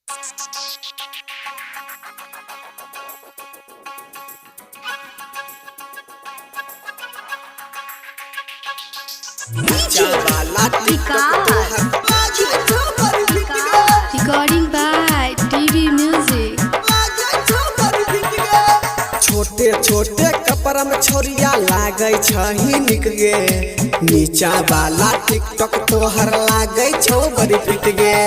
Recording by TV Music। छोटे छोटे कपड़ा में छोरिया लागे छही निक गे, नीचा वाला टिकटॉक तोहर लागे छो बड़ी फिट गे।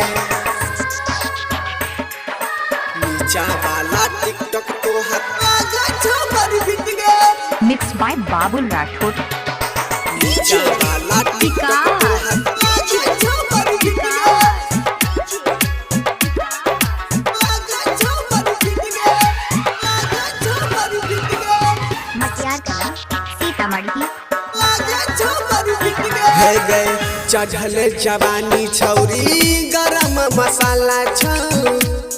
नीचा वाला टिकटॉक तोहर लागे छो बड़ी फिट गे। Mixed by Babul Rajput। नीचा वाला टिकटॉक तोहर लागे छो बड़ी फिट गे। लागे छो बड़ी फिट गे। लागे छो बड़ी फिट गे। मटियार कला सीतामढ़ी। है गए चढ़ल जवानी छौरी गरम मसाला छौ,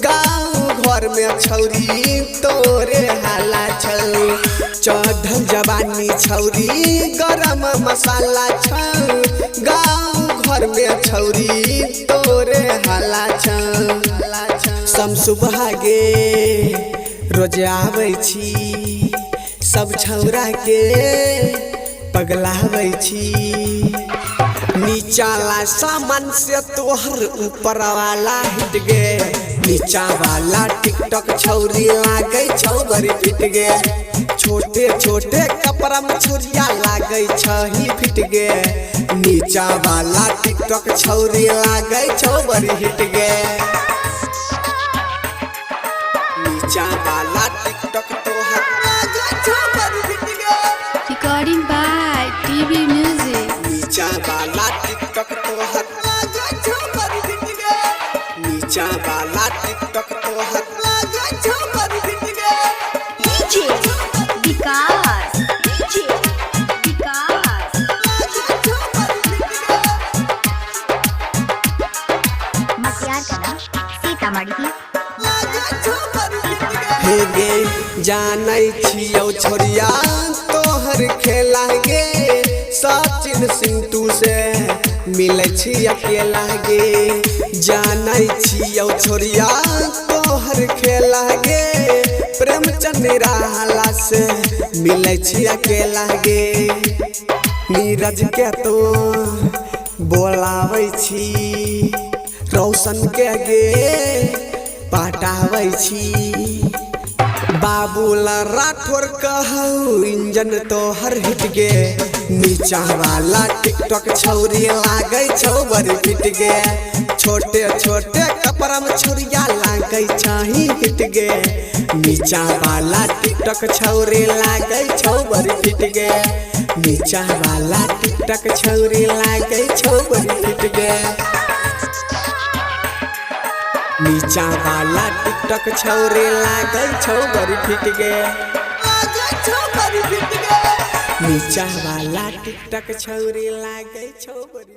गाँव घर में छौरी तोरे हाला छौ। चढ़ल जवानी छौरी गरम मसाला छौ, गाँव घर में छौरी तोरे हाला छौ। सम सुबह गे रोज आबै छी, सब छौरा के पगलाबै छी। नीचाला सामान से तोहर ऊपर वाला हिट गे, नीचा वाला टिकटॉक छौरी लागे छौ बड़ी फिट गे। छोटे छोटे कपड़ा में छोरिया लागे छही फिट गे, नीचा वाला टिकटॉक छौरी लागे छौ बड़ी हिट गे। नीचा वाला टिकटॉक तोहर लागे छौ बड़ी हिट गे। Recording by TV Music। नीचा वाला टिकटॉक तोहर लागे छौ बड़ी हिट गे। नीचा वाला टिकटॉक तोहर लागे छौ बड़ी हिट गे। DJ विकास। DJ विकास। लागे छौ बड़ी हिट गे। मटियार कला सीतामढ़ी। हे गे जानै छियौ छोरिया तोहर खेला गे, सचिन सिंटू से मिलै छी अकेला गे। जानै छियौ छोरिया तोहर खेला गे, प्रेमचंद निराला से मिलै छी अकेला गे। नीरज के तो बोलाबै छी, रोशन के गे पटाबै छी। बाबूला राठौर कहू इंजन तोहर हिट गे, नीचा वाला टिकटॉक छौरी लागे छौ बड़ी फिट गे। छोटे छोटे कपड़ा में छोरिया लागे छही हिट गे, नीचा वाला टिकटॉक छौरी लागे छौ बड़ी फिट गे। नीचा वाला टिकटॉक छौरी लागे छौ बड़ी फिट गे। नीचा वाला टिकटॉक छौरी लागे छौ बड़ी फिट गे। नीचा वाला टिकटॉक छौरी लागे छौ बड़ी